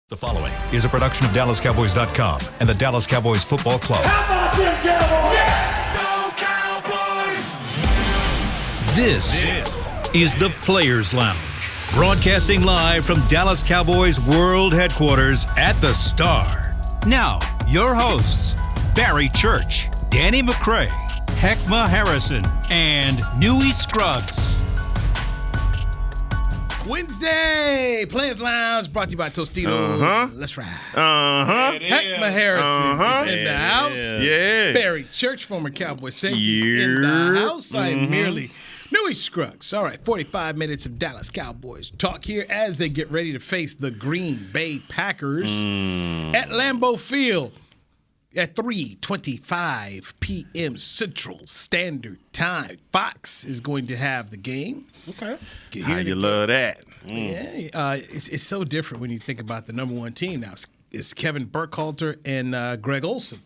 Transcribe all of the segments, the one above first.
The following is a production of DallasCowboys.com and the Dallas Cowboys Football Club. How about them Cowboys? Yeah! Go Cowboys! This is the Players Lounge, broadcasting live from Dallas Cowboys World Headquarters at the Star. Now, your hosts, Barry Church, Danny McCray, Heckma Harrison, and Newy Scruggs. Wednesday, Players Lounge, brought to you by Tostitos. Let's ride. Heckma Harrison is in the house. Yeah. Barry Church, former Cowboy safety, is in the house. I am merely Newy Scruggs. All right, 45 minutes of Dallas Cowboys talk here as they get ready to face the Green Bay Packers at Lambeau Field at 3:25 p.m. Central Standard Time. Fox is going to have the game. Okay. How you love that? Yeah, it's so different when you think about the number one team now. It's Kevin Burkhalter and Greg Olsen.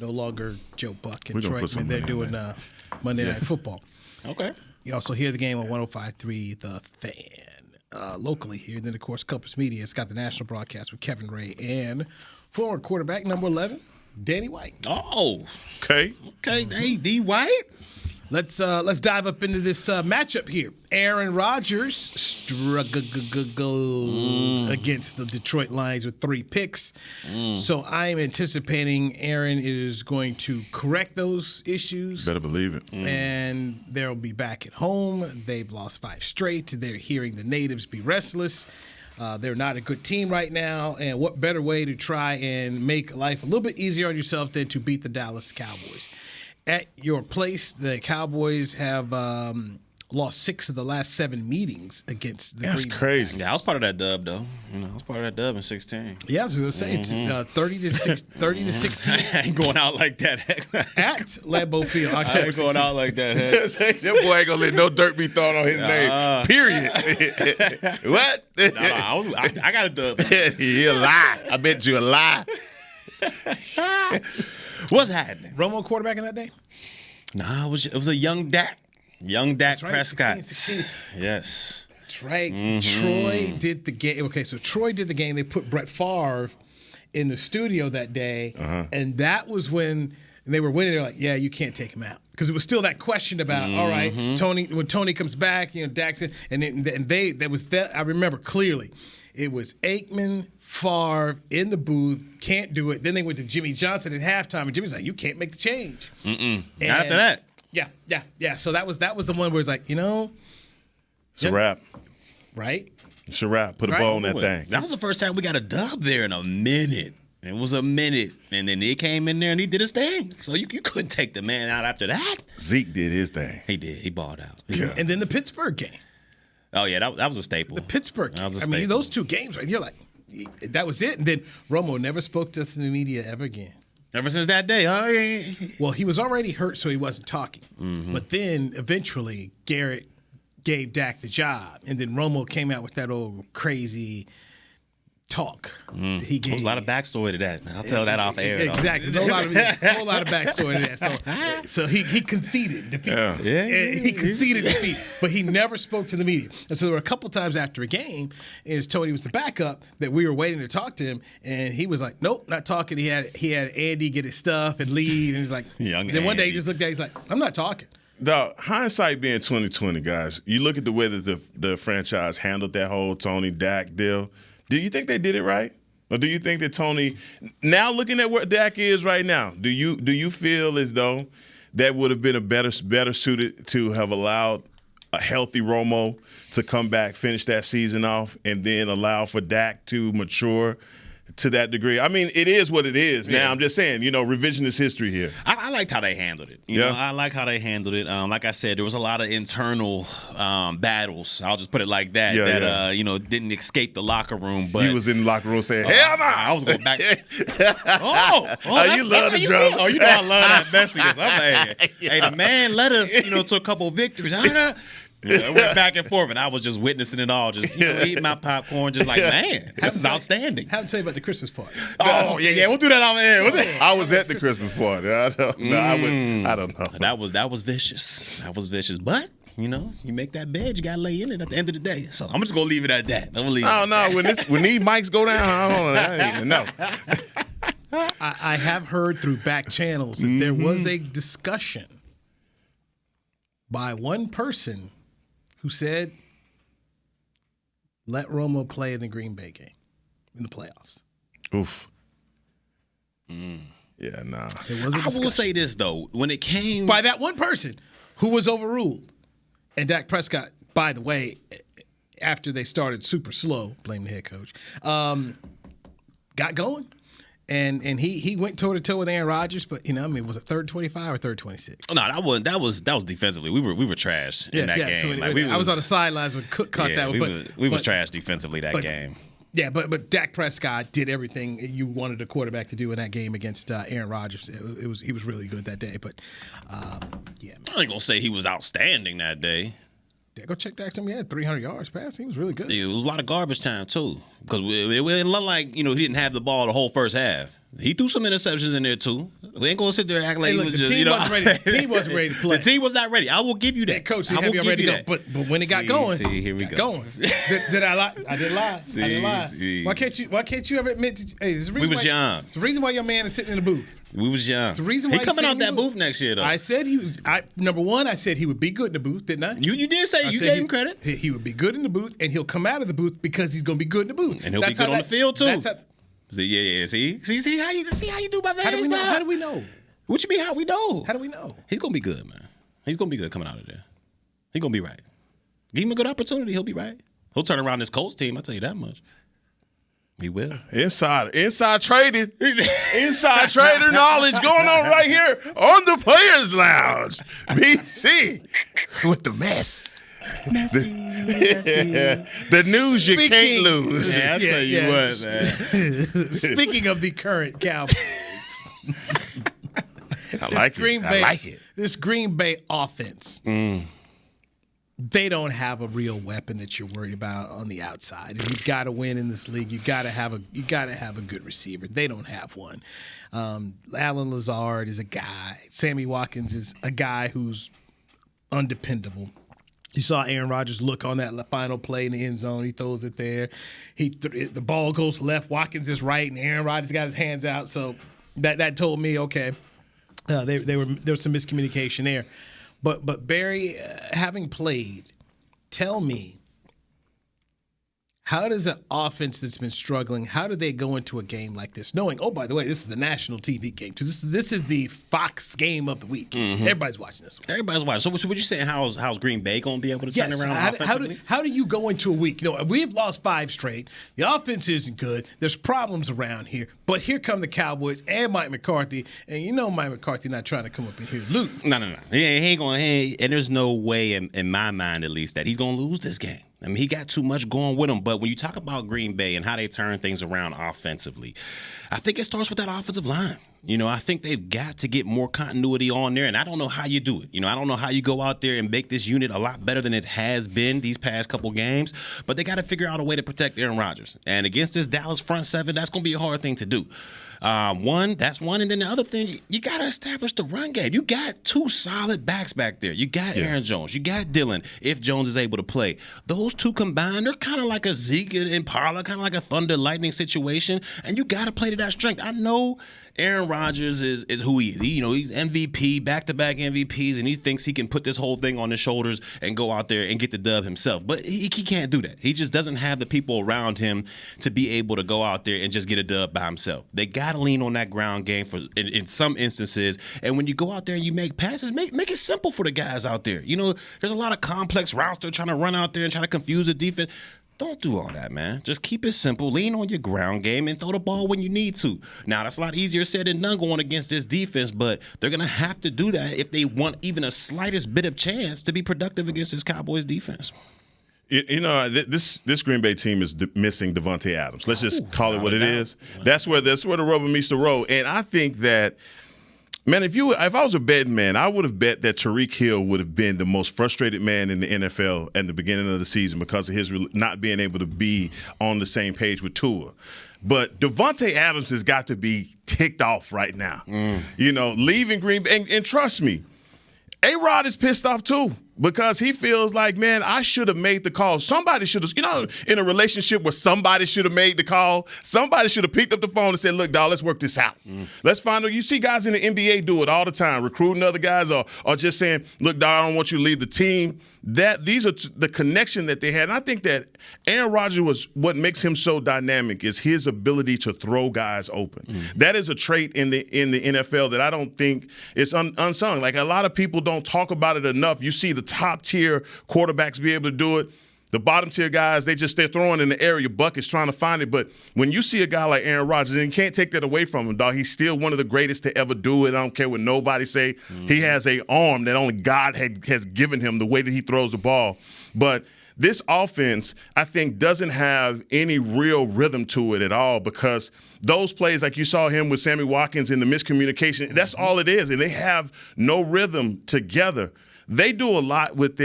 No longer Joe Buck and Troy. They're doing Monday Night Football. Okay. You also hear the game on 105.3 The Fan locally here. And then, of course, Compass Media. It's got the national broadcast with Kevin Ray and former quarterback number 11, Danny White. Oh. Okay. Hey, D. White. Let's dive up into this matchup here. Aaron Rodgers struggled against the Detroit Lions with 3 picks. So I'm anticipating Aaron is going to correct those issues. Better believe it. And they'll be back at home. They've lost 5 straight. They're hearing the natives be restless. They're not a good team right now. And what better way to try and make life a little bit easier on yourself than to beat the Dallas Cowboys? At your place, the Cowboys have lost 6 of the last 7 meetings against the Green Bay. That's crazy. Yeah, I was part of that dub, though. I was part of that dub in 16. Yeah, I was going to say, it's 30 to 16. I ain't going out like that. At Lambeau Field. I ain't going out like that. That boy ain't going to let no dirt be thrown on his name. Period. What? I got a dub. You lie. I bet you a lie. What's happening? Romo quarterback in that day? Nah, it was a young Dak. Young Dak right, Prescott. 16. Yes. That's right. Troy did the game. Okay, so Troy did the game. They put Brett Favre in the studio that day, and that was when they were winning. They're like, yeah, you can't take him out. Because it was still that question about, all right, Tony, when Tony comes back, Dak's, and there was that. I remember clearly. It was Aikman, Favre in the booth, can't do it. Then they went to Jimmy Johnson at halftime, and Jimmy's like, you can't make the change. Not after that. Yeah. So that was the one where it's like, It's a wrap. Right? It's a wrap. Put a bow on that thing. That was the first time we got a dub there in a minute. It was a minute. And then he came in there and he did his thing. So you couldn't take the man out after that. Zeke did his thing. He did. He balled out. Yeah. And then the Pittsburgh game. Oh, yeah, that was a staple. The Pittsburgh game. That was a staple. Those 2 games, right? You're like, that was it. And then Romo never spoke to us in the media ever again. Ever since that day, huh? Well, he was already hurt, so he wasn't talking. But then eventually Garrett gave Dak the job. And then Romo came out with that old crazy talk. He gave. There's a lot of backstory to that. I'll tell that off air. Exactly. A whole lot of backstory to that. So he conceded defeat. He conceded defeat, but he never spoke to the media. And so there were a couple times after a game, as Tony was the backup, that we were waiting to talk to him, and he was like, "Nope, not talking." He had Andy get his stuff and leave, and he's like, then one day he just looked at, he's like, "I'm not talking." The hindsight being 2020, guys, you look at the way that the franchise handled that whole Tony Dak deal. Do you think they did it right? Or do you think that Tony, now looking at where Dak is right now, do you feel as though that would have been a better suited to have allowed a healthy Romo to come back, finish that season off, and then allow for Dak to mature to that degree? I mean, it is what it is. Now, I'm just saying, revisionist history here. I liked how they handled it. You know, I like how they handled it. Like I said, there was a lot of internal battles. I'll just put it like that. Didn't escape the locker room. But he was in the locker room saying, "Hell no!" I was going back. You love the drama. I love that messiness. I'm like, hey, the man led us, to a couple of victories. It went back and forth, and I was just witnessing it all, just eating my popcorn, just like, man, this is outstanding. Have to tell you about the Christmas party. Oh, yeah, we'll do that on air. I was at the Christmas party. I don't know. That was vicious. That was vicious. But You know, you make that bed, you gotta lay in it at the end of the day. So I'm just gonna leave it at that. I'm gonna leave. I don't know when these mics go down. I don't even know. I have heard through back channels that there was a discussion by one person who said, let Romo play in the Green Bay game in the playoffs. Oof. Yeah, nah. There was a I discussion. will say this though, when it came By that one person who was overruled. And Dak Prescott, by the way, after they started super slow, blame the head coach, got going. And he went toe-to-toe with Aaron Rodgers, but, was it third 25 or third 26? No, that was defensively. We were trash in that game. So I was on the sidelines when Cook caught that one. We was trash defensively that game. Yeah, but Dak Prescott did everything you wanted a quarterback to do in that game against Aaron Rodgers. He was really good that day. But yeah, I ain't gonna say he was outstanding that day. Yeah, go check Dak's number. He had 300 yards passing. He was really good. It was a lot of garbage time too, because it looked like he didn't have the ball the whole first half. He threw some interceptions in there too. We ain't gonna sit there and act like he was the just. team wasn't ready. The team wasn't ready to play. The team was not ready. I will give you that. Coach, I will give ready you to go. that. But when it got going, here we go. Going. Did I lie? I did lie. I did lie. Why can't you ever admit? Hey, there's a reason We was young. It's the reason why your man is sitting in the booth. We was young. It's the reason why he coming he's out that sitting in the booth next year though. I said he was. Number one, I said he would be good in the booth, didn't I? You did say you gave him credit. He would be good in the booth, and he'll come out of the booth because he's going to be good in the booth, and he'll be good on the field too. That's how, See how you do my man. How do we know? How do we know? What you mean? How we know? How do we know? He's gonna be good, man. He's gonna be good coming out of there. He's gonna be right. Give him a good opportunity, he'll be right. He'll turn around this Colts team. I tell you that much. He will. Inside trading, inside trader knowledge going on right here on the Players Lounge. BC with the mess. Messy. The news you can't lose. Yeah, I tell you what, man. Speaking of the current Cowboys, I like it. This Green Bay offense. They don't have a real weapon that you're worried about on the outside. If you've got to win in this league, you got to have a good receiver. They don't have one. Alan Lazard is a guy. Sammy Watkins is a guy who's undependable. You saw Aaron Rodgers look on that final play in the end zone. He throws it there. The ball goes left. Watkins is right, and Aaron Rodgers got his hands out. So that told me, okay, there was some miscommunication there. But Barry, having played, tell me, how does an offense that's been struggling, how do they go into a game like this, knowing, oh, by the way, this is the national TV game. So this is the Fox game of the week. Mm-hmm. Everybody's watching this one. Everybody's watching. So what you saying, how's Green Bay going to be able to turn around offensively? How do you go into a week? We've lost 5 straight. The offense isn't good. There's problems around here. But here come the Cowboys and Mike McCarthy. And Mike McCarthy not trying to come up in here and lose. No. He ain't going to. And there's no way, in my mind at least, that he's going to lose this game. I mean, he got too much going with him. But when you talk about Green Bay and how they turn things around offensively, I think it starts with that offensive line. I think they've got to get more continuity on there, and I don't know how you do it. I don't know how you go out there and make this unit a lot better than it has been these past couple games, but they got to figure out a way to protect Aaron Rodgers. And against this Dallas front seven, that's going to be a hard thing to do. That's one. And then the other thing, you got to establish the run game. You got 2 solid backs back there. You got Aaron Jones. You got Dillon, if Jones is able to play. Those 2 combined, they're kind of like a Zeke and Parla, kind of like a Thunder Lightning situation. And you got to play to that strength. I know Aaron Rodgers is who he is. He's MVP, back-to-back MVPs, and he thinks he can put this whole thing on his shoulders and go out there and get the dub himself. But he can't do that. He just doesn't have the people around him to be able to go out there and just get a dub by himself. They got to lean on that ground game in some instances. And when you go out there and you make passes, make it simple for the guys out there. There's a lot of complex routes they're trying to run out there and try to confuse the defense. Don't do all that, man. Just keep it simple. Lean on your ground game and throw the ball when you need to. Now, that's a lot easier said than done going against this defense, but they're going to have to do that if they want even a slightest bit of chance to be productive against this Cowboys defense. This Green Bay team is missing Devontae Adams. Let's just call it what it is. That's where the rubber meets the road. And I think that, man, if I was a betting man, I would have bet that Tyreek Hill would have been the most frustrated man in the NFL at the beginning of the season because of his not being able to be on the same page with Tua. But Devontae Adams has got to be ticked off right now. Leaving Green Bay. And trust me, A-Rod is pissed off too. because he feels like, man, I should have made the call. Somebody should have, in a relationship where somebody should have made the call, somebody should have picked up the phone and said, look, dog, let's work this out. Let's find out. You see guys in the NBA do it all the time, recruiting other guys or just saying, look, dog, I don't want you to leave the team. These are the connection that they had. And I think that Aaron Rodgers what makes him so dynamic is his ability to throw guys open. That is a trait in the NFL that I don't think is unsung. Like, a lot of people don't talk about it enough. You see the top tier quarterbacks be able to do it. The bottom tier guys, they're throwing in the area buckets trying to find it. But when you see a guy like Aaron Rodgers, and you can't take that away from him, dog, he's still one of the greatest to ever do it. I don't care what nobody say. He has an arm that only God has given him, the way that he throws the ball. But this offense, I think, doesn't have any real rhythm to it at all, because those plays, like you saw him with Sammy Watkins and the miscommunication, that's all it is. And they have no rhythm together. They do a lot with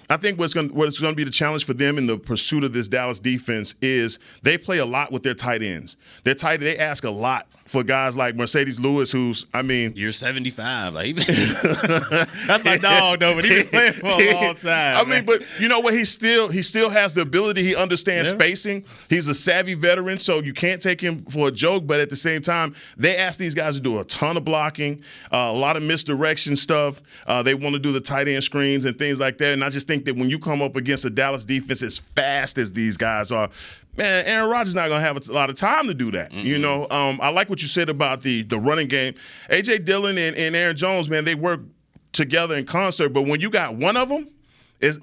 I think what's going to be the challenge for them in the pursuit of this Dallas defense is they play a lot with their tight ends. They ask a lot for guys like Mercedes Lewis, you're 75. Like, that's my dog, though, but he's been playing for a long time. But you know what? He still has the ability. He understands spacing. He's a savvy veteran, so you can't take him for a joke. But at the same time, they ask these guys to do a ton of blocking, a lot of misdirection stuff. They want to do the tight end screens and things like that. And I just think that when you come up against a Dallas defense as fast as these guys are, man, Aaron Rodgers is not going to have a lot of time to do that. I like what you said about the running game. A.J. Dillon and Aaron Jones, man, they work together in concert. But when you got one of them,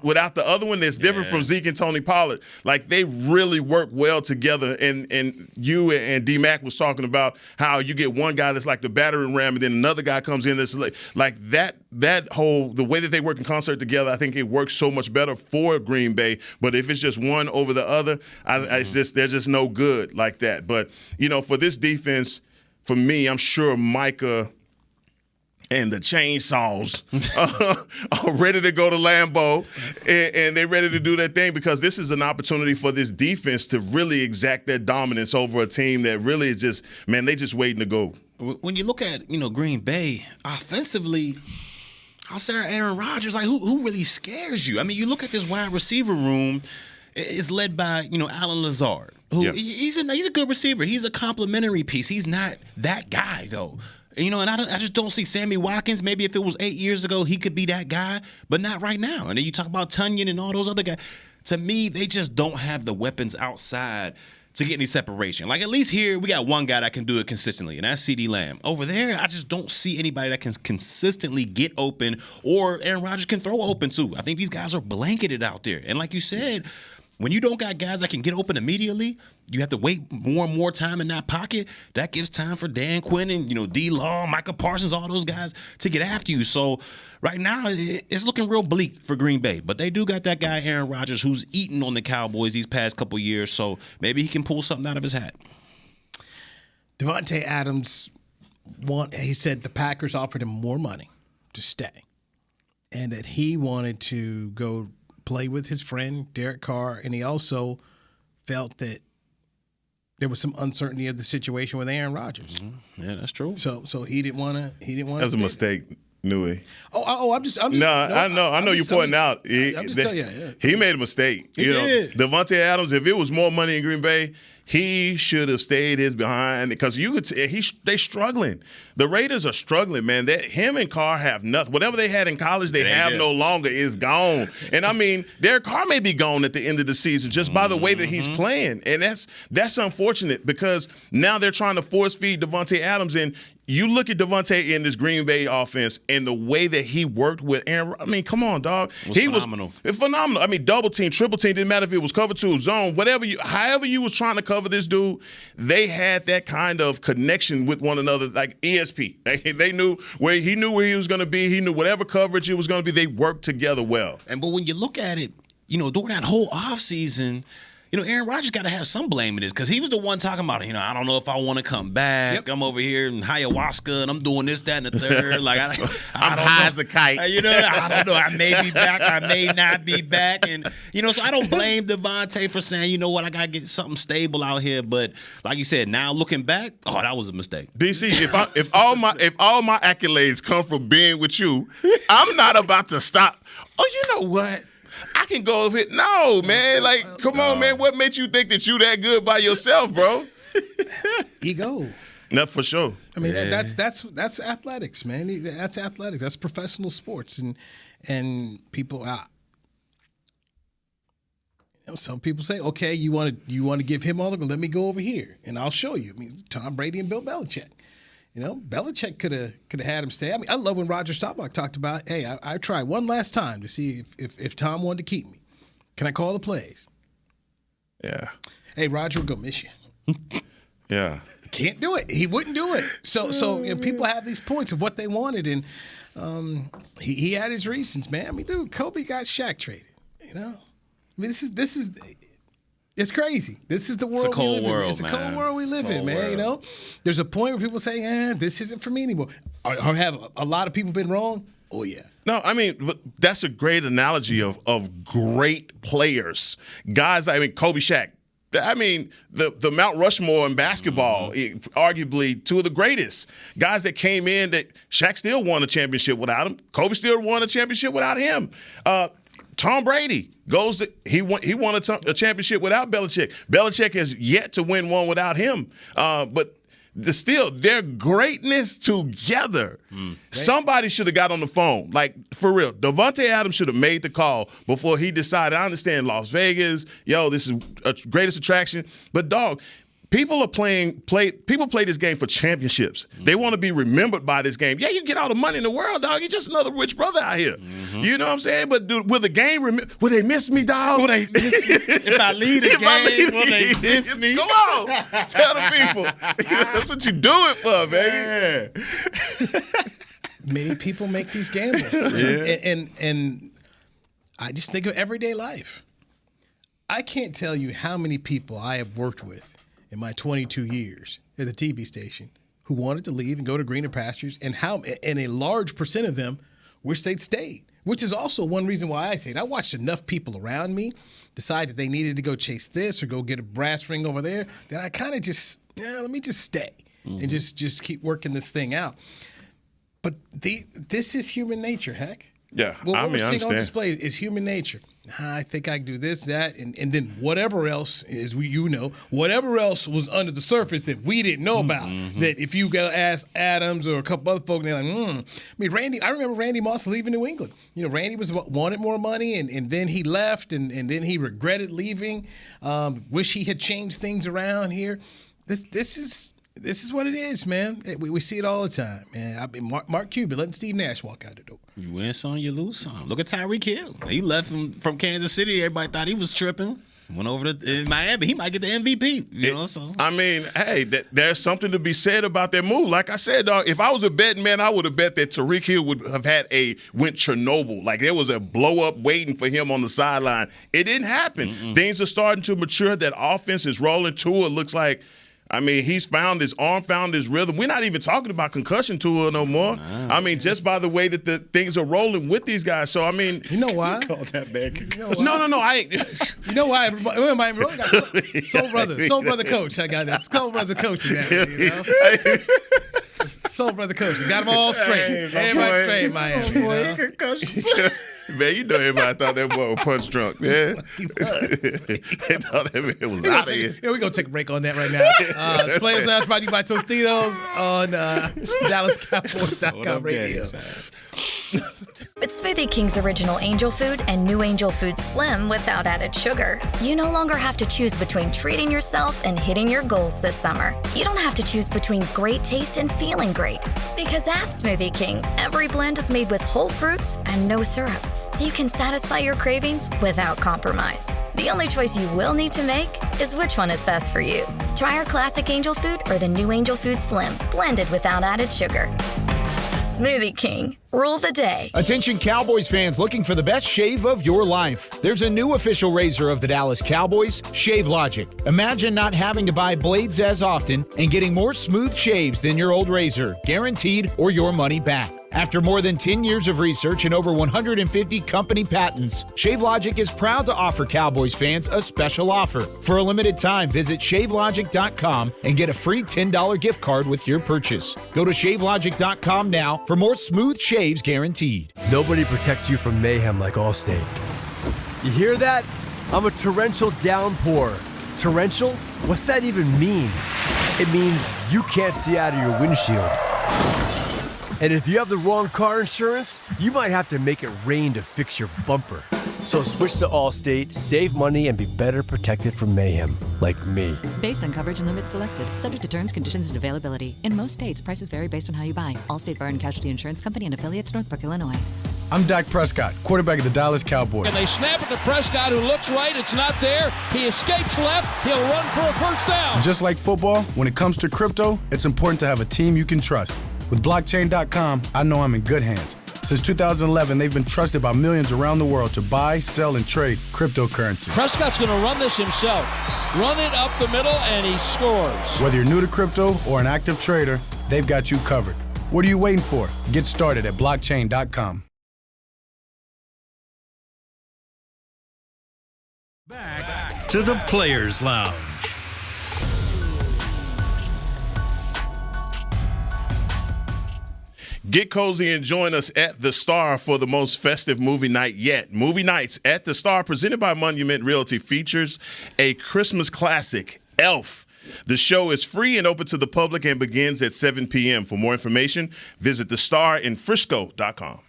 without the other one, that's different from Zeke and Tony Pollard. Like, they really work well together. And you and D-Mac was talking about how you get one guy that's like the battering ram, and then another guy comes in that's like that the way that they work in concert together, I think it works so much better for Green Bay. But if it's just one over the other, they're just no good like that. But, for this defense, for me, I'm sure Micah and the chainsaws are ready to go to Lambeau, and they're ready to do that thing, because this is an opportunity for this defense to really exact that dominance over a team that really is just, man, they just waiting to go. When you look at, Green Bay, offensively, outside Aaron Rodgers, like, who really scares you? I mean, you look at this wide receiver room, it's led by, Alan Lazard, who he's a good receiver. He's a complimentary piece. He's not that guy, though. And I just don't see Sammy Watkins. Maybe if it was 8 years ago, he could be that guy, but not right now. And then you talk about Tunyon and all those other guys. To me, they just don't have the weapons outside to get any separation. Like, at least here, we got one guy that can do it consistently, and that's CeeDee Lamb. Over there, I just don't see anybody that can consistently get open, or Aaron Rodgers can throw open too. I think these guys are blanketed out there. And like you said, when you don't got guys that can get open immediately, you have to wait more and more time in that pocket. That gives time for Dan Quinn and, D-Law, Micah Parsons, all those guys to get after you. So right now, it's looking real bleak for Green Bay. But they do got that guy, Aaron Rodgers, who's eaten on the Cowboys these past couple years. So maybe he can pull something out of his hat. Davante Adams, he said the Packers offered him more money to stay, and that he wanted to go play with his friend Derek Carr, and he also felt that there was some uncertainty of the situation with Aaron Rodgers. Yeah, that's true. So he didn't want to. That's a mistake, Nui. I'm just. I know you're pointing out. I'm just telling you, he made a mistake. He did. Davante Adams, if it was more money in Green Bay, he should have stayed his behind, because you could. They struggling. The Raiders are struggling, man. Him and Carr have nothing. Whatever they had in college, they have no longer. Is gone. And Derek Carr may be gone at the end of the season just by the way that he's playing, and that's unfortunate, because now they're trying to force feed Davante Adams. And you look at Davante in this Green Bay offense and the way that he worked with Aaron. I mean, come on, dog. He phenomenal. was phenomenal. I mean, double team, triple team, didn't matter if it was cover two, zone, however you was trying to cover this dude, they had that kind of connection with one another, like ESP. They knew where he was going to be. He knew whatever coverage it was going to be. They worked together well. But when you look at it, during that whole offseason, Aaron Rodgers got to have some blame in this because he was the one talking about, I don't know if I want to come back. Yep. I'm over here in ayahuasca and I'm doing this, that, and the third. Like I'm high as a kite. I don't know. I may be back. I may not be back. And so I don't blame Devontae for saying, you know what, I gotta get something stable out here. But like you said, now looking back, that was a mistake. DC, if all my accolades come from being with you, I'm not about to stop. Oh, you know what? I can go over it. No, man. Like, come on, man. What made you think that you that good by yourself, bro? Ego. No, for sure. I mean, that's athletics, man. That's athletics. That's professional sports, and people. Some people say, okay, you want to give him all the, let me go over here and I'll show you. I mean, Tom Brady and Bill Belichick. Belichick could have had him stay. I mean, I love when Roger Staubach talked about, hey, I tried one last time to see if Tom wanted to keep me. Can I call the plays? Yeah. Hey, Roger will go miss you. Yeah. Can't do it. He wouldn't do it. So people have these points of what they wanted, and he had his reasons, man. I mean, dude, Kobe got Shaq traded. I mean, this is. It's crazy. This is the world. It's a cold world, It's a cold world we live in, man. World. There's a point where people say, this isn't for me anymore. Or have a lot of people been wrong? Oh, yeah. No, I mean, but that's a great analogy of great players. Guys, I mean, Kobe, Shaq. I mean, the Mount Rushmore in basketball, arguably two of the greatest. Guys that came in that Shaq still won a championship without him. Kobe still won a championship without him. Tom Brady he won a championship without Belichick. Belichick has yet to win one without him. But still, their greatness together. Somebody should have got on the phone. Like, for real, Davante Adams should have made the call before he decided, I understand Las Vegas, this is a greatest attraction. But, dog, people play this game for championships. They want to be remembered by this game. Yeah, you get all the money in the world, dog. You're just another rich brother out here. You know what I'm saying? But dude, will the game will they miss me, dog? Will they miss me? If I lead the game, will they miss me? Come on. Tell the people. That's what you do it for, baby. Many people make these gambles. And I just think of everyday life. I can't tell you how many people I have worked with in my 22 years at the TV station who wanted to leave and go to greener pastures, and a large percent of them wish they'd stayed, which is also one reason why I stayed. I watched enough people around me decide that they needed to go chase this or go get a brass ring over there that I kind of just, let me just stay and just keep working this thing out. But this is human nature, heck. Yeah, what we're seeing understand. on display is human nature. I think I can do this, that, and then whatever else whatever else was under the surface that we didn't know about. That if you go ask Adams or a couple other folks, they're like, I mean, I remember Randy Moss leaving New England. Randy wanted more money, and then he left, and then he regretted leaving. Wish he had changed things around here. This is what it is, man. We see it all the time, man. I mean, Mark Cuban letting Steve Nash walk out the door. You win some, you lose some. Look at Tyreek Hill. He left from Kansas City. Everybody thought he was tripping. Went over to Miami. He might get the MVP. So I mean, hey, there's something to be said about that move. Like I said, dog, if I was a betting man, I would have bet that Tyreek Hill would have went Chernobyl. Like there was a blow up waiting for him on the sideline. It didn't happen. Things are starting to mature. That offense is rolling to it. Looks like. I mean, he's found his arm, found his rhythm. We're not even talking about concussion tour no more. I mean, just by the way that the things are rolling with these guys. So, I mean. You know why? You call that bad concussion. No, I ain't. You know why? I really got soul brother coach. I got that. Soul brother coach. Soul brother coach. Got them all straight. Everybody straight in Miami. Concussion. Man, everybody thought that boy was punch drunk, man. He was. They thought that man was out of here. We're going to take a break on that right now. Players Lounge brought to you by Tostitos on DallasCowboys.com radio. With Smoothie King's original Angel Food and new Angel Food Slim without added sugar, you no longer have to choose between treating yourself and hitting your goals this summer. You don't have to choose between great taste and feeling great. Because at Smoothie King, every blend is made with whole fruits and no syrups, so you can satisfy your cravings without compromise. The only choice you will need to make is which one is best for you. Try our classic Angel Food or the new Angel Food Slim, blended without added sugar. Smoothie King. Rule the day. Attention Cowboys fans looking for the best shave of your life. There's a new official razor of the Dallas Cowboys, Shave Logic. Imagine not having to buy blades as often and getting more smooth shaves than your old razor, guaranteed or your money back. After more than 10 years of research and over 150 company patents, ShaveLogic is proud to offer Cowboys fans a special offer. For a limited time, visit ShaveLogic.com and get a free $10 gift card with your purchase. Go to ShaveLogic.com now for more smooth shaves guaranteed. Nobody protects you from mayhem like Allstate. You hear that? I'm a torrential downpour. Torrential? What's that even mean? It means you can't see out of your windshield. And if you have the wrong car insurance, you might have to make it rain to fix your bumper. So switch to Allstate, save money, and be better protected from mayhem, like me. Based on coverage and limits selected, subject to terms, conditions, and availability. In most states, prices vary based on how you buy. Allstate Bar and Casualty Insurance Company and affiliates, Northbrook, Illinois. I'm Dak Prescott, quarterback of the Dallas Cowboys. And they snap it to Prescott, who looks right. It's not there. He escapes left. He'll run for a first down. Just like football, when it comes to crypto, it's important to have a team you can trust. With blockchain.com, I know I'm in good hands. Since 2011, they've been trusted by millions around the world to buy, sell, and trade cryptocurrency. Prescott's going to run this himself. Run it up the middle, and he scores. Whether you're new to crypto or an active trader, they've got you covered. What are you waiting for? Get started at blockchain.com. Back to the Players Lounge. Get cozy and join us at The Star for the most festive movie night yet. Movie Nights at The Star, presented by Monument Realty, features a Christmas classic, Elf. The show is free and open to the public and begins at 7 p.m. For more information, visit thestarinfrisco.com.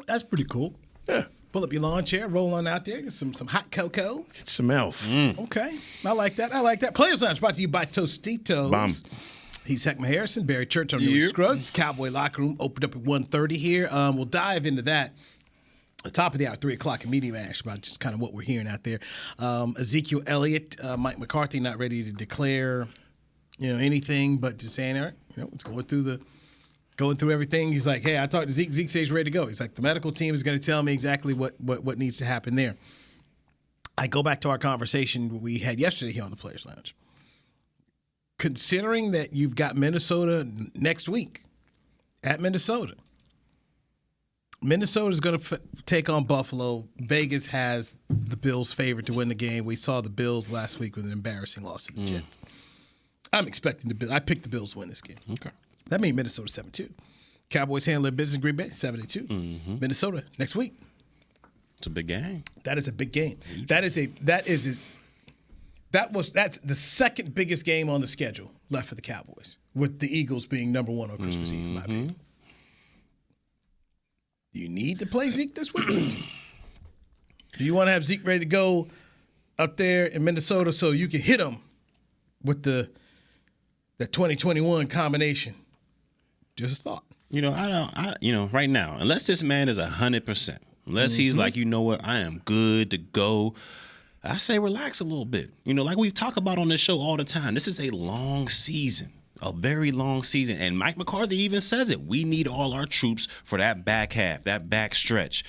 That's pretty cool. Yeah. Pull up your lawn chair, roll on out there, get some hot cocoa. Get some Elf. Okay. I like that. Players Lounge brought to you by Tostitos. Bomb. He's Heckma Harrison, Barry Church on New Scruggs. Cowboy Locker Room opened up at 1:30 here. We'll dive into that at the top of the hour, 3 o'clock in Media Mash, about just kind of what we're hearing out there. Ezekiel Elliott, Mike McCarthy not ready to declare, anything, but just saying, all right, it's going through everything. He's like, hey, I talked to Zeke. Zeke says he's ready to go. He's like, the medical team is going to tell me exactly what needs to happen there. I go back to our conversation we had yesterday here on the Players Lounge. Considering that you've got Minnesota next week at Minnesota. Minnesota's going to take on Buffalo. Vegas has the Bills favored to win the game. We saw the Bills last week with an embarrassing loss to the Jets. I'm expecting the Bills. I picked the Bills to win this game. Okay. That means Minnesota 7-2. Cowboys handle their business in Green Bay 7-2. Minnesota next week. It's a big game. That is a big game. That's the second biggest game on the schedule left for the Cowboys, with the Eagles being number one on Christmas Eve, in my opinion. Do you need to play Zeke this week? Do you want to have Zeke ready to go up there in Minnesota so you can hit him with the 2021 combination? Just a thought. Right now, unless this man is 100%, unless he's like, you know what, I am good to go, I say relax a little bit. Like we've talked about on this show all the time, this is a long season, a very long season. And Mike McCarthy even says it. We need all our troops for that back half, that back stretch.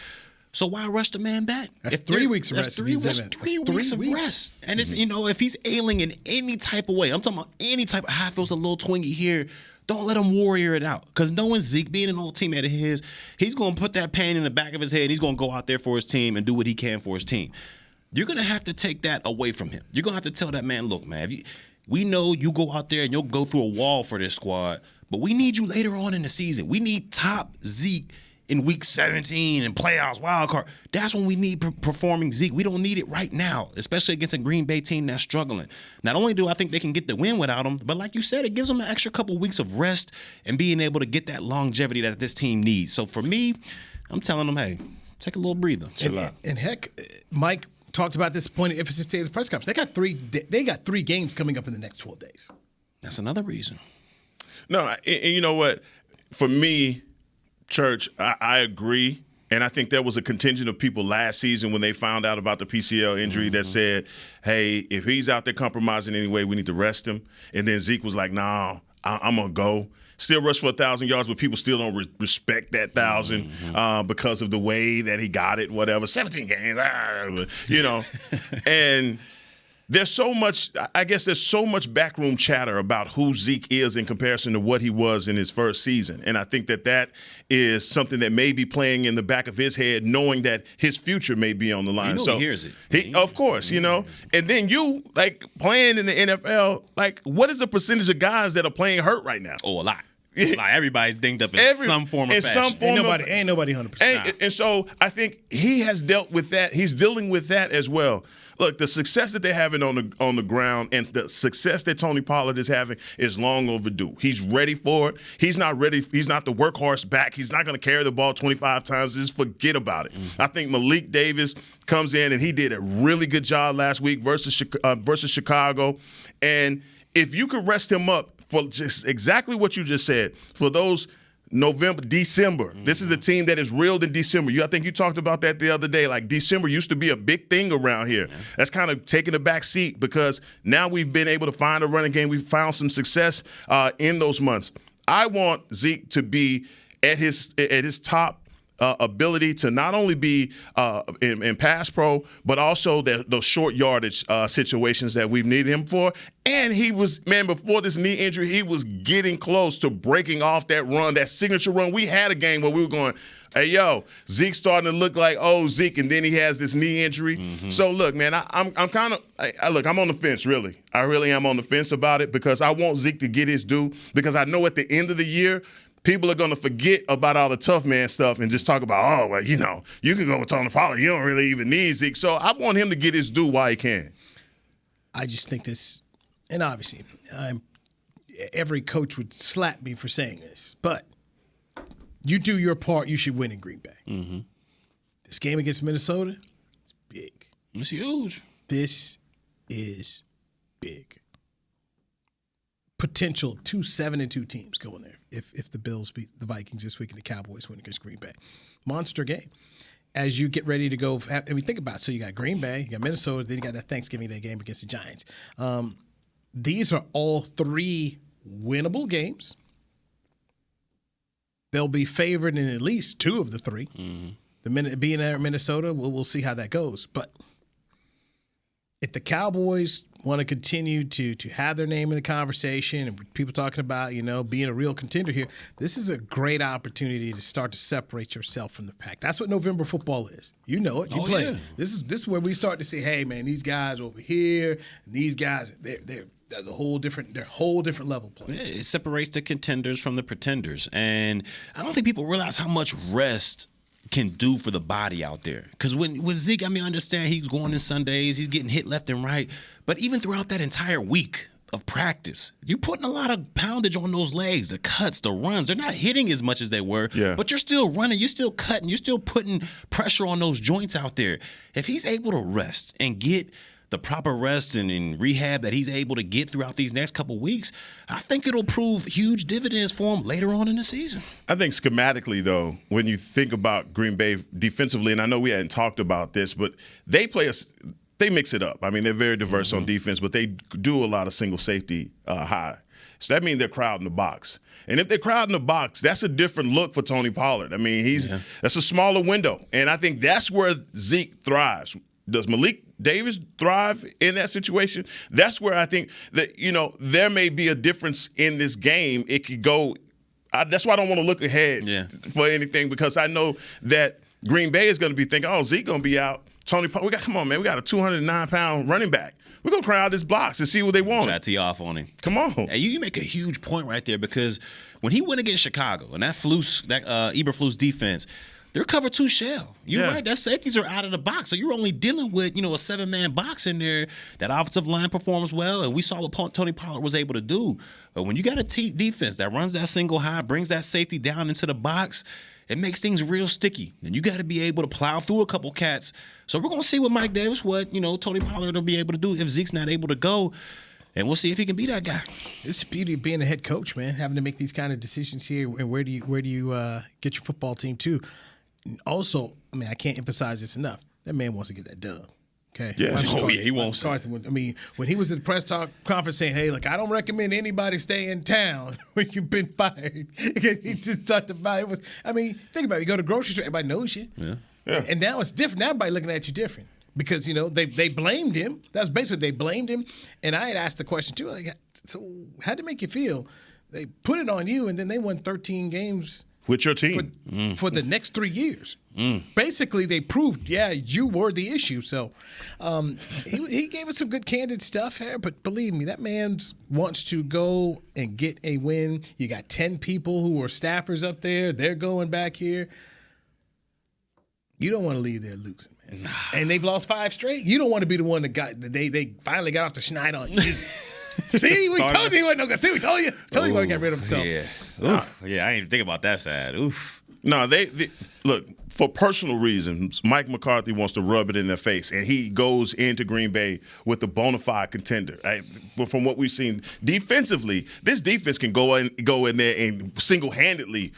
So why rush the man back? That's 3 weeks of rest. That's 3 weeks of rest. And it's, if he's ailing in any type of way, I'm talking about any type of high feels a little twingy here, don't let him warrior it out. Because knowing Zeke, being an old teammate of his, he's going to put that pain in the back of his head. He's going to go out there for his team and do what he can for his team. You're going to have to take that away from him. You're going to have to tell that man, look, man, we know you go out there and you'll go through a wall for this squad, but we need you later on in the season. We need top Zeke in week 17 and playoffs, wild card. That's when we need performing Zeke. We don't need it right now, especially against a Green Bay team that's struggling. Not only do I think they can get the win without him, but like you said, it gives them an extra couple weeks of rest and being able to get that longevity that this team needs. So for me, I'm telling them, hey, take a little breather. Chill out. And heck, Mike talked about this point of emphasis today at the press conference. They got three games coming up in the next 12 days. That's another reason. No, and you know what? For me, Church, I agree. And I think there was a contingent of people last season when they found out about the PCL injury that said, hey, if he's out there compromising anyway, we need to rest him. And then Zeke was like, nah, I'm going to go. still rush for 1,000 yards, but people still don't respect that 1,000 because of the way that he got it, whatever. 17 games, and there's so much backroom chatter about who Zeke is in comparison to what he was in his first season. And I think that is something that may be playing in the back of his head, knowing that his future may be on the line. He hears it. Of course, And then you, playing in the NFL, what is the percentage of guys that are playing hurt right now? Oh, a lot. Like everybody's dinged up in some form of fashion. Ain't nobody 100%. And so I think he has dealt with that. He's dealing with that as well. Look, the success that they're having on the ground and the success that Tony Pollard is having is long overdue. He's ready for it. He's not ready. He's not the workhorse back. He's not going to carry the ball 25 times. Just forget about it. I think Malik Davis comes in, and he did a really good job last week versus Chicago. And if you could rest him up for just exactly what you just said, for those December. This is a team that is reeled in December. I think you talked about that the other day. December used to be a big thing around here. Yeah. That's kind of taking a back seat because now we've been able to find a running game. We've found some success in those months. I want Zeke to be at his top ability to not only be in pass pro, but also those short yardage situations that we've needed him for. And he was, before this knee injury, he was getting close to breaking off that run, that signature run. We had a game where we were going, hey, Zeke's starting to look like Zeke, and then he has this knee injury. So, look, man, I'm kind of I'm on the fence, really. I really am on the fence about it because I want Zeke to get his due because I know at the end of the year, people are going to forget about all the tough man stuff and just talk about, you can go with Tony Pollard. You don't really even need Zeke. So I want him to get his due while he can. I just think this, and obviously every coach would slap me for saying this, but you do your part, you should win in Green Bay. This game against Minnesota, it's big. It's huge. This is big. Potential 2 7-2 teams going there if the Bills beat the Vikings this week and the Cowboys win against Green Bay. Monster game. As you get ready to go, think about it. So you got Green Bay, you got Minnesota, then you got that Thanksgiving Day game against the Giants. These are all 3 winnable games. They'll be favored in at least 2 of the 3. The minute being there in Minnesota, we'll see how that goes. But if the Cowboys want to continue to have their name in the conversation and people talking about, being a real contender here, this is a great opportunity to start to separate yourself from the pack. That's what November football is. You know it. You play it. This is where we start to say, hey, man, these guys over here and these guys, they're a whole different level play. It separates the contenders from the pretenders. And I don't think people realize how much rest can do for the body out there. Because with Zeke, I understand he's going in Sundays, he's getting hit left and right. But even throughout that entire week of practice, you're putting a lot of poundage on those legs, the cuts, the runs. They're not hitting as much as they were, but you're still running, you're still cutting, you're still putting pressure on those joints out there. If he's able to rest and get the proper rest and rehab that he's able to get throughout these next couple weeks, I think it'll prove huge dividends for him later on in the season. I think schematically, though, when you think about Green Bay defensively, and I know we hadn't talked about this, but they mix it up. They're very diverse on defense, but they do a lot of single safety high. So that means they're crowding the box. And if they're crowding the box, that's a different look for Tony Pollard. That's a smaller window. And I think that's where Zeke thrives. Does Malik Davis thrive in that situation? That's where I think that, there may be a difference in this game. It could go that's why I don't want to look ahead for anything because I know that Green Bay is going to be thinking, Zeke going to be out. Tony Pollard, we got a 209-pound running back. We're going to crowd his blocks and see what they want. Try to tee off on him. Come on. Hey, you make a huge point right there because when he went against Chicago and that Eberflus defense, they're cover 2 shell. You're right. Their safeties are out of the box. So you're only dealing with, a 7-man box in there. That offensive line performs well, and we saw what Tony Pollard was able to do. But when you got a defense that runs that single high, brings that safety down into the box, it makes things real sticky. And you got to be able to plow through a couple cats. So we're going to see what Mike Davis, Tony Pollard will be able to do if Zeke's not able to go. And we'll see if he can be that guy. It's the beauty of being a head coach, man, having to make these kind of decisions here. And where do you get your football team to? Also, I can't emphasize this enough. That man wants to get that dub. Okay. Yeah. He won't say. I mean, when he was at the press conference saying, "Hey, look, I don't recommend anybody stay in town when you've been fired," he just talked about it. Think about it. You go to the grocery store, everybody knows you. Yeah. And now it's different. Now everybody looking at you different because they blamed him. That's basically they blamed him. And I had asked the question too, like, so how'd it make you feel? They put it on you, and then they won 13 games with your team for the next 3 years. Basically, they proved, you were the issue. So he gave us some good candid stuff here, but believe me, that man wants to go and get a win. You got 10 people who are staffers up there. They're going back here. You don't want to leave there losing, man. Nah. And they've lost 5 straight. You don't want to be the one that they finally got off the schneid on you. See, we told you he wasn't no good. See, we told you. Told you he wasn't get rid of himself. Yeah. I didn't even think about that side. Oof. No, they look, for personal reasons, Mike McCarthy wants to rub it in their face, and he goes into Green Bay with a bona fide contender. But from what we've seen defensively, this defense can go in there and single-handedly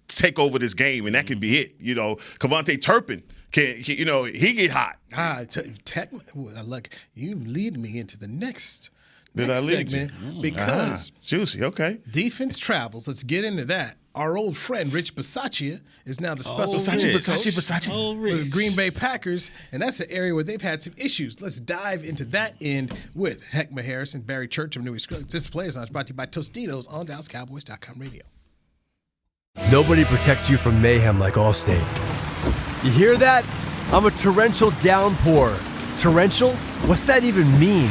take over this game, and that could be it. Kevontae Turpin he get hot. Look, you lead me into the next segment because juicy. Okay, defense travels. Let's get into that. Our old friend Rich Bisaccia is now the special Bisaccia with the Green Bay Packers, and that's an area where they've had some issues. Let's dive into that end with Heckma Harrison, Barry Church of New East Skrillex. This Players Lounge brought to you by Tostitos on DallasCowboys.com radio. Nobody protects you from mayhem like Allstate. You hear that? I'm a torrential downpour. Torrential? What's that even mean?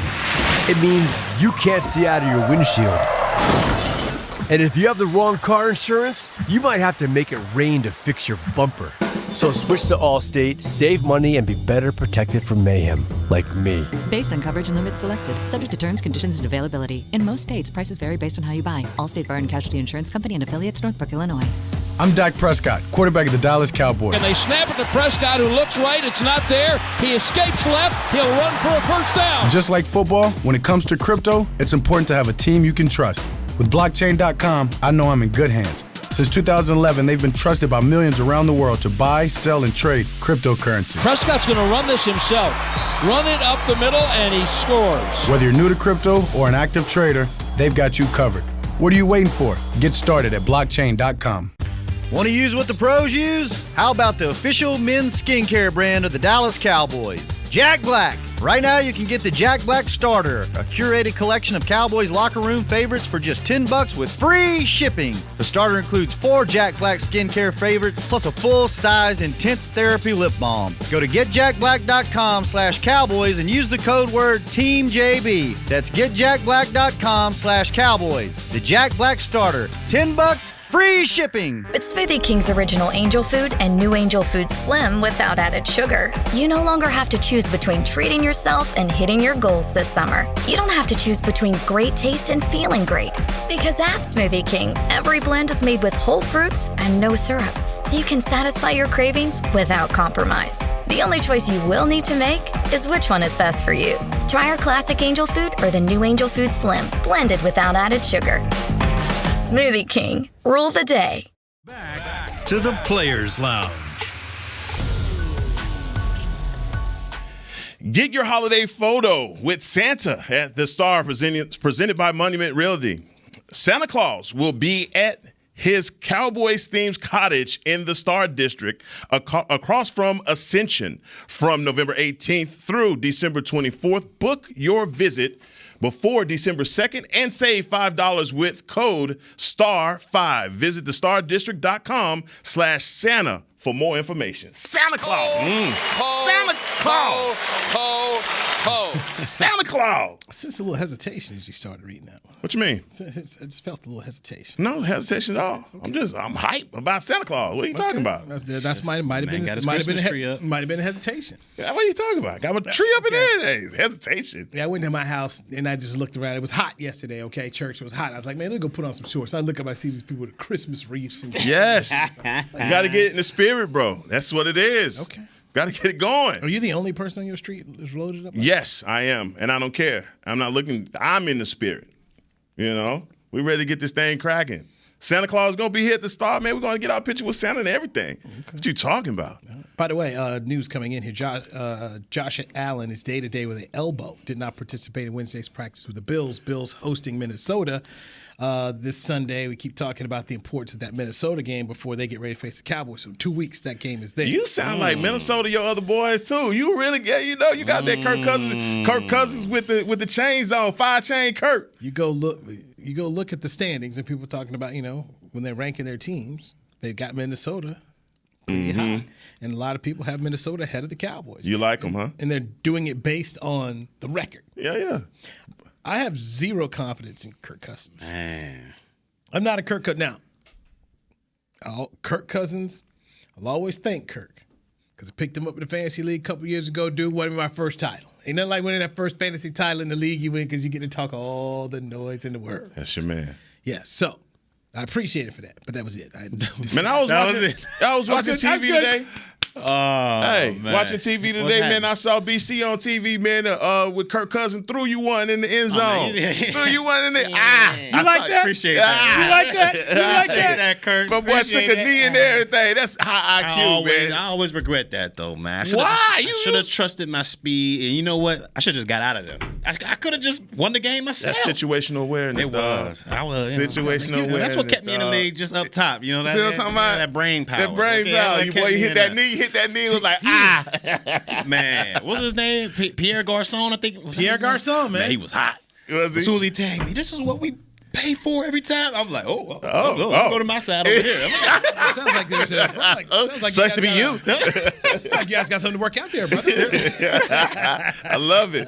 It means you can't see out of your windshield. And if you have the wrong car insurance, you might have to make it rain to fix your bumper. So switch to Allstate, save money, and be better protected from mayhem, like me. Based on coverage and limits selected, subject to terms, conditions, and availability. In most states, prices vary based on how you buy. Allstate Bar and Casualty Insurance Company and affiliates, Northbrook, Illinois. I'm Dak Prescott, quarterback of the Dallas Cowboys. And they snap it to Prescott, who looks right. It's not there. He escapes left. He'll run for a first down. Just like football, when it comes to crypto, it's important to have a team you can trust. With blockchain.com, I know I'm in good hands. Since 2011, they've been trusted by millions around the world to buy, sell, and trade cryptocurrency. Prescott's going to run this himself. Run it up the middle, and he scores. Whether you're new to crypto or an active trader, they've got you covered. What are you waiting for? Get started at blockchain.com. Want to use what the pros use? How about the official men's skincare brand of the Dallas Cowboys, Jack Black? Right now, you can get the Jack Black Starter, a curated collection of Cowboys locker room favorites for just $10 with free shipping. The starter includes 4 Jack Black skincare favorites, plus a full-sized intense therapy lip balm. Go to getjackblack.com/Cowboys and use the code word TEAMJB. That's getjackblack.com/Cowboys. The Jack Black Starter, $10, free shipping. With Smoothie King's original Angel Food and new Angel Food Slim without added sugar, you no longer have to choose between treating yourself and hitting your goals this summer. You don't have to choose between great taste and feeling great. Because at Smoothie King, every blend is made with whole fruits and no syrups, so you can satisfy your cravings without compromise. The only choice you will need to make is which one is best for you. Try our classic Angel Food or the new Angel Food Slim, blended without added sugar. Smoothie King, rule the day. Back to the Players Lounge. Get your holiday photo with Santa at the Star, presented by Monument Realty. Santa Claus will be at his Cowboys-themed cottage in the Star District across from Ascension from November 18th through December 24th. Book your visit before December 2nd and save $5 with code STAR5. Visit thestardistrict.com/Santa for more information. Santa Claus. Santa Claus. Ho, ho. Santa Claus. I sensed a little hesitation as you started reading that one. What you mean? I just felt a little hesitation. No hesitation at all. Okay. I'm hype about Santa Claus. What are you talking about? That might have been a hesitation. Yeah, what are you talking about? Got a tree up in there. Hesitation. Yeah, I went to my house and I just looked around. It was hot yesterday. Okay, church. It was hot. I was like, man, let me go put on some shorts. I look up, I see these people with Christmas wreaths. And yes, you got to get in the spirit, bro. That's what it is. Okay. Got to get it going. Are you the only person on your street that's loaded up? Yes, I am. And I don't care. I'm not looking. I'm in the spirit. You know, we ready to get this thing cracking. Santa Claus is going to be here at the start, man. We're going to get our picture with Santa and everything. Okay. What you talking about? By the way, news coming in here. Josh Allen is day-to-day with an elbow. Did not participate in Wednesday's practice with the Bills. Bills hosting Minnesota this Sunday. We keep talking about the importance of that Minnesota game before they get ready to face the Cowboys. So 2 weeks, that game is there. You sound like Minnesota, your other boys, too. You really get, you got that Kirk Cousins with the chains on, 5-chain Kirk. You go look at the standings, and people are talking about, when they're ranking their teams, they've got Minnesota pretty high. And a lot of people have Minnesota ahead of the Cowboys. You like them, huh? And they're doing it based on the record. Yeah. I have zero confidence in Kirk Cousins. Man. I'm not a Kirk Cousins. Now, Kirk Cousins, I'll always thank Kirk because I picked him up in the fantasy league a couple years ago. Dude, won my first title. Ain't nothing like winning that first fantasy title in the league you win because you get to talk all the noise in the world. That's your man. Yeah, so I appreciate it for that, but that was it. I was watching TV today. Watching TV today, man. I saw BC on TV, man, with Kirk Cousins threw you one in the end zone. Threw you one in the You like that? Appreciate that. You like that? You like that, Kirk? My boy took a knee and everything. That's high IQ, man. I always regret that, though, man. Why? I should have trusted my speed, and you know what? I should have just got out of there. I could have just won the game myself. That's situational awareness. It was. I was. Situational awareness. That's what kept me in the league, just up top. You know that? See what I'm talking about? That brain power. That brain power. You hit that knee. It was like, Man, what's his name? Pierre Garçon, I think. Pierre Garçon, man. He was hot. Was he? As soon as he tagged me, this is what we pay for every time. I was like, go to my side over here. Sounds like this. Sucks to be you. Sounds like you guys got something to work out there, brother. I love it.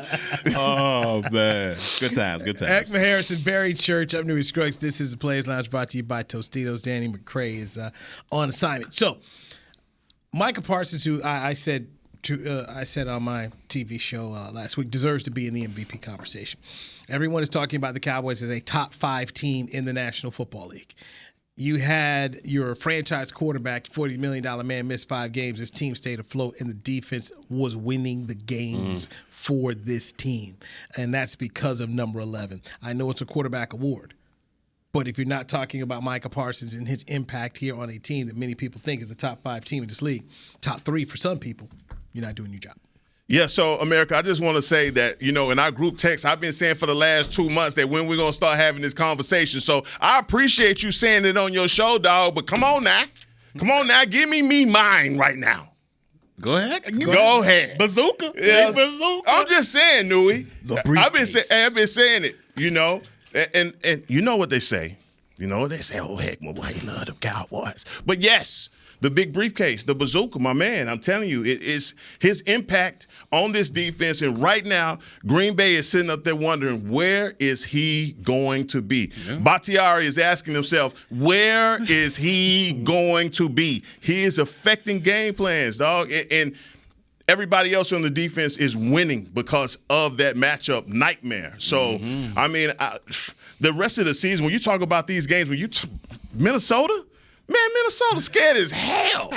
Oh, man. Good times. Ekman Harrison, Barry Church. I'm Newey Scruggs. This is the Players Lounge brought to you by Tostitos. Danny McCray is on assignment. So, Micah Parsons, who I said on my TV show last week, deserves to be in the MVP conversation. Everyone is talking about the Cowboys as a top 5 team in the National Football League. You had your franchise quarterback, $40 million man, missed 5 games. This team stayed afloat, and the defense was winning the games for this team. And that's because of number 11. I know it's a quarterback award. But if you're not talking about Micah Parsons and his impact here on a team that many people think is a top 5 team in this league, top 3 for some people, you're not doing your job. Yeah, so, America, I just want to say that, in our group text, I've been saying for the last 2 months that when we're going to start having this conversation. So I appreciate you saying it on your show, dog, but come on now. Give me mine right now. Go ahead. Go ahead. Bazooka. Yeah. Bazooka. I'm just saying, Newey. I've been saying it, And you know what they say. Oh, heck, why you love them Cowboys? But yes, the big briefcase, the bazooka, my man, I'm telling you, it is his impact on this defense. And right now, Green Bay is sitting up there wondering, where is he going to be? Yeah. Bakhtiari is asking himself, where is he going to be? He is affecting game plans, dog. And everybody else on the defense is winning because of that matchup nightmare. So, the rest of the season, when you talk about these games, Minnesota scared as hell.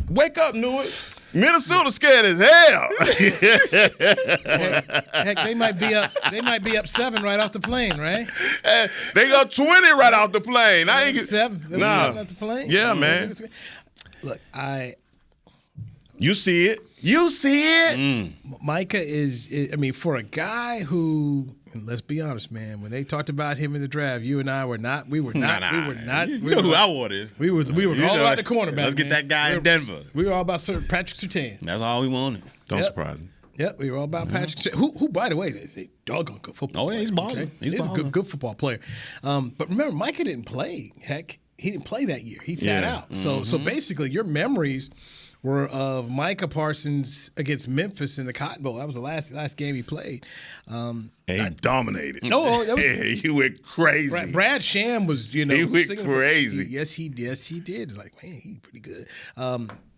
Wake up, Newey. Minnesota scared as hell. Heck, they might be up 7 right off the plane, right? They got 20 right off the plane. I ain't 7. Nah. Off the plane. Yeah, man. Look, You see it. Micah is for a guy who, and let's be honest, man, when they talked about him in the draft, you and I were not. We were not. You know who I wanted. We were all about the cornerback. Let's get that guy in Denver. We were all about Sir Patrick Surtain. That's all we wanted. Don't surprise me. Yep, we were all about Patrick Surtain, who, by the way, is a doggone good football player. Oh, yeah, he's balling. Okay? He's a good football player. But remember, Micah didn't play. Heck, he didn't play that year. He sat out. So basically, your memories were of Micah Parsons against Memphis in the Cotton Bowl. That was the last game he played. He dominated. No, that was, he went crazy. Brad Sham was, he went crazy. Yes, he did. It's like, man, he's pretty good.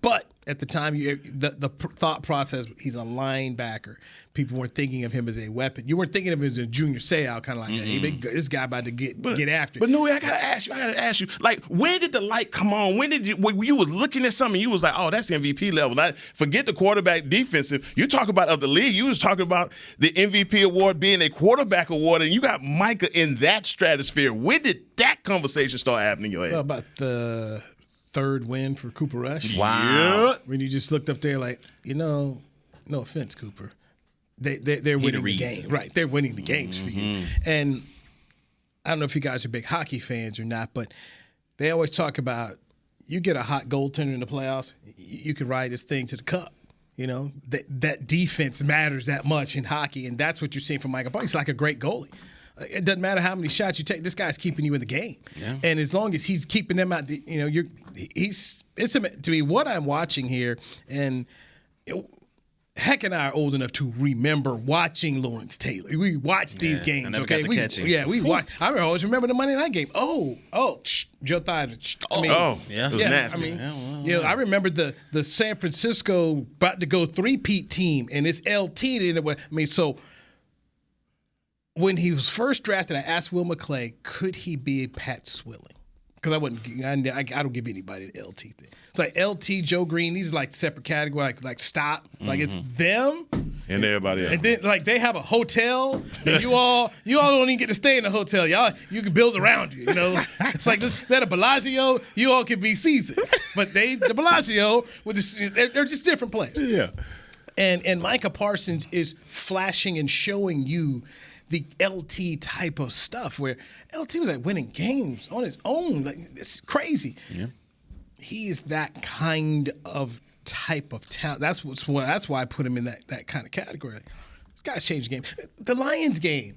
But at the time, the thought process, he's a linebacker. People weren't thinking of him as a weapon. You weren't thinking of him as a junior Seau, kind of like, hey, this guy about to get after. But no, I gotta ask you, like, when did the light come on? When you was looking at something, you was like, oh, that's MVP level. Forget the quarterback defensive. You talk about of the league. You was talking about the MVP award being a quarterback award, and you got Micah in that stratosphere. When did that that conversation start happening in your head. About the third win for Cooper Rush. Wow. When you just looked up there like, no offense, Cooper. They're winning the game. Right. They're winning the games for you. And I don't know if you guys are big hockey fans or not, but they always talk about you get a hot goaltender in the playoffs, you could ride this thing to the cup. That defense matters that much in hockey, and that's what you're seeing from Michael Parks. He's like a great goalie. It doesn't matter how many shots you take. This guy's keeping you in the game, and as long as he's keeping them out, to me what I'm watching here, and Heck and I are old enough to remember watching Lawrence Taylor. We watched these games. I never got to catch him. Yeah, we watched. I always remember the Monday night game. Joe Theismann. It was nasty. I remember the San Francisco about to go three-peat team, and it's LT. So when he was first drafted, I asked Will McClay, could he be a Pat Swilling? Because I don't give anybody the LT thing. It's like LT, Joe Green, these are like separate category, like stop. Like it's them and everybody else. And then like they have a hotel, and you all don't even get to stay in the hotel. You can build around you. It's like that a Bellagio, you all can be Caesars, but the Bellagio they're just different players. Yeah. And Micah Parsons is flashing and showing you the LT type of stuff where LT was like winning games on his own. Like, it's crazy. Yeah. He is that kind of type of talent. That's why I put him in that kind of category. Like, this guy's changed the game. The Lions game.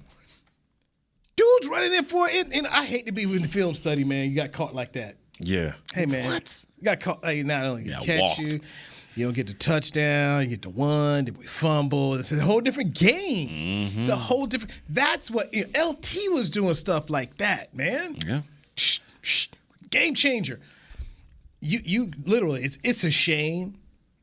Dude's running in for it. And I hate to be in the film study, man. You got caught like that. Yeah. Hey, man. What? You got caught. Like, not only catch you. You don't get the touchdown, you get the one, then we fumble. It's a whole different game. Mm-hmm. It's a whole different. That's what LT was doing, stuff like that, man. Yeah. Game changer. You literally, it's a shame.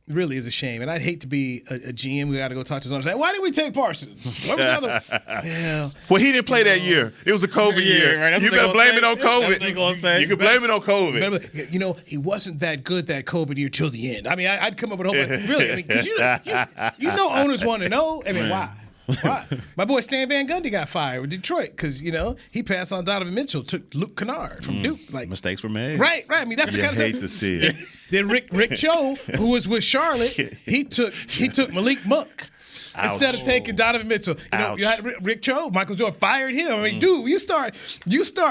It really is a shame. And I'd hate to be a GM. We got to go talk to someone and say, why didn't we take Parsons? What was the other? Yeah. Well, he didn't play that year. It was a COVID year. Right? You better blame it on COVID. That's what they gonna say. You can blame it on COVID. He wasn't that good that COVID year till the end. I mean, I'd come up with a whole really, because owners want to know. I mean, why? Why? My boy Stan Van Gundy got fired with Detroit because he passed on Donovan Mitchell, took Luke Kennard from Duke. Like mistakes were made. Right. I mean, that's the kind of stuff. Hate to see it. Then Rick Cho, who was with Charlotte, he took Malik Monk. Ouch. Instead of taking Donovan Mitchell. You had Rick Cho, Michael Jordan fired him. I mean, dude, you start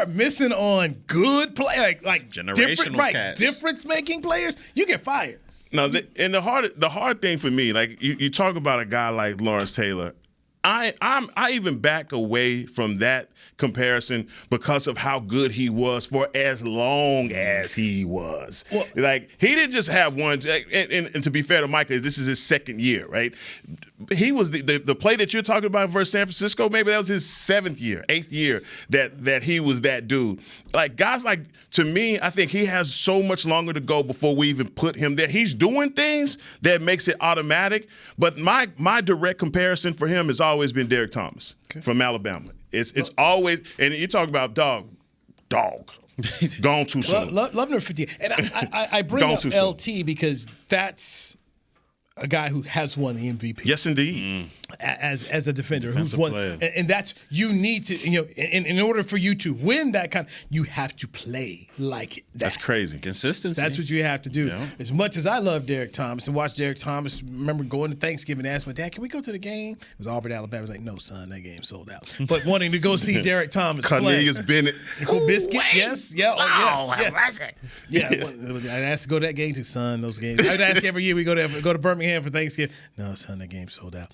missing on good play, like difference-making players, you get fired. No, and the hard thing for me, like you talk about a guy like Lawrence Taylor, I even back away from that comparison because of how good he was for as long as he was. Well, like he didn't just have one. And to be fair to Micah, this is his second year, right? He was the play that you're talking about versus San Francisco. Maybe that was his 8th year that he was that dude. Like guys like, to me, I think he has so much longer to go before we even put him there. He's doing things that makes it automatic. But my direct comparison for him has always been Derek Thomas from Alabama. It's always, and you're talking about dog. Gone too soon. Love number 50. And I bring up LT because that's a guy who has won the MVP. Yes, indeed. As a defender Defensive who's won, player. and that's you need to in order for you to win that kind, you have to play like that. That's crazy. Consistency. That's what you have to do. Yeah. As much as I love Derek Thomas and watch Derek Thomas, remember going to Thanksgiving and asking my dad, "Can we go to the game?" It was Auburn, Alabama. I was like, "No, son, that game sold out." But wanting to go see Derek Thomas Cornelius Bennett, Cool Biscuit, yes, yeah, was it? Yeah, I'd ask to go to that game too, son. Those games. I'd ask every year we go to Birmingham for Thanksgiving. No, son, that game sold out.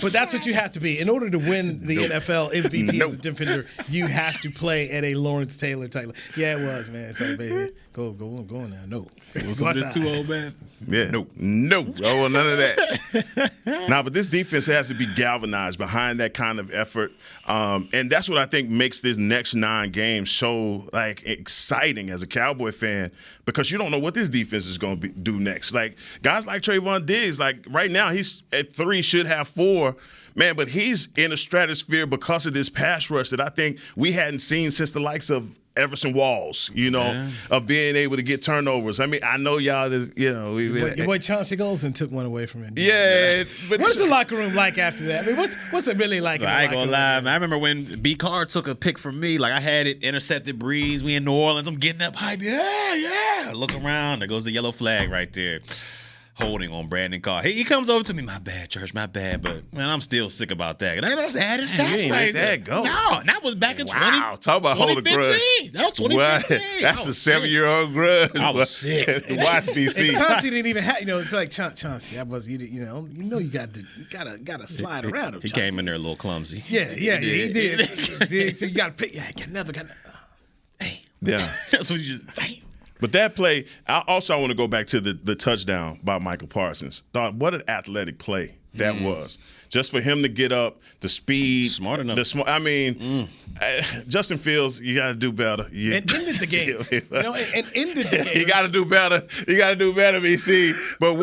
But that's what you have to be. In order to win the NFL MVP as a defender, you have to play at a Lawrence Taylor type. Yeah, it was, man. It's like, baby, go on now. No. Was this too old, man? Yeah. No. Oh, none of that. But this defense has to be galvanized behind that kind of effort. And that's what I think makes this next 9 games so exciting as a Cowboy fan, because you don't know what this defense is going to do next. Like guys like Trayvon Diggs, like right now he's at 3, should have 4. Man, but he's in a stratosphere because of this pass rush that I think we hadn't seen since the likes of Everson Walls, of being able to get turnovers. I mean, I know y'all your boy Chauncey Golden took one away from him. Yeah. But what's the locker room like after that? I mean, what's it really like? I ain't gonna lie, man. I remember when B. Carr took a pick from me. Like, I had it intercepted Breeze. We in New Orleans. I'm getting up hype. Yeah. Look around. There goes the yellow flag right there. Holding on Brandon Carr. He comes over to me. My bad, Church. My bad. But, man, I'm still sick about that. And I was adding stats right there. Go. No, that was back in 2015. Wow, talk about holding a grudge. That was 2015. That's a 7-year-old grudge. I was sick. Watch BC. And Chauncey didn't even have, it's like Chauncey. That was, you gotta slide around him. He came in there a little clumsy. Yeah, he did. So you gotta pick. Yeah, Hey. Yeah. That's what you just. Damn. But that play, I want to go back to the touchdown by Michael Parsons. Thought, what an athletic play that was. Just for him to get up, the speed. Smart enough. Justin Fields, you got to do better. And ended the game. And ended the game. You got to do better. You got to do better, BC. But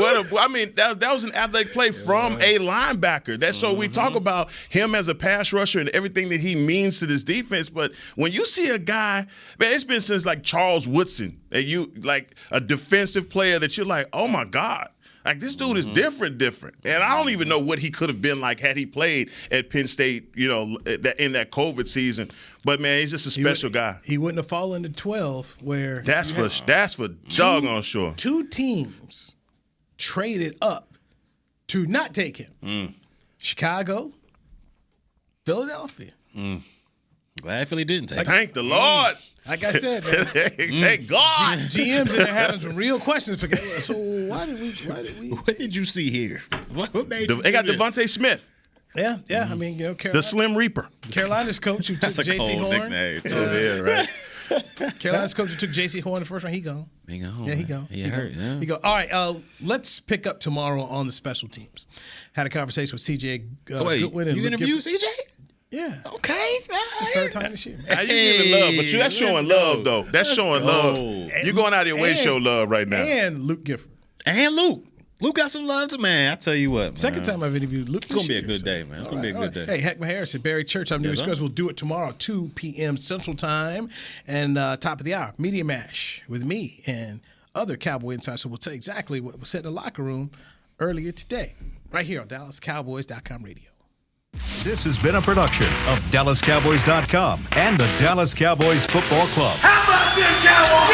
that was an athletic play from a linebacker. So we talk about him as a pass rusher and everything that he means to this defense. But when you see a guy, man, it's been since like Charles Woodson, that you like a defensive player that you're like, oh my God. Like, this dude is different. And I don't even know what he could have been like had he played at Penn State, in that COVID season. But, man, he's just a special guy. He wouldn't have fallen to 12 where. That's for doggone sure. 2 teams traded up to not take him. Chicago, Philadelphia. Glad Philly didn't take him. Thank the Lord. Like I said, man, thank God. GMs in there having some real questions. So why did we? What did you see here? What made you They got Devontae Smith. Yeah. I mean, Carolina, the Slim Reaper. Carolina's coach who took J.C. Horn. Right. Carolina's coach who took J.C. Horn in the first round. He gone. He gone. Yeah, he gone. He hurt. Yeah. He go. All right. Let's pick up tomorrow on the special teams. Had a conversation with C.J. Goodwin. And you interviewed C.J.? Yeah. Okay. Third time this year. You giving love, but that's showing love, though. That's showing love. You're going out of your way to show love right now. And Luke Gifford. And Luke. Luke got some love to, man. I tell you what, man. Second time I've interviewed Luke. It's going to be a good day, man. It's going to be a good day. Hey, Heckma Harris and Barry Church. I'm New Discuss. We'll do it tomorrow, 2 p.m. Central Time. And top of the hour, Media Mash with me and other Cowboy insiders. So we'll tell you exactly what was said in the locker room earlier today, right here on DallasCowboys.com radio. This has been a production of DallasCowboys.com and the Dallas Cowboys Football Club. How about this, Cowboys?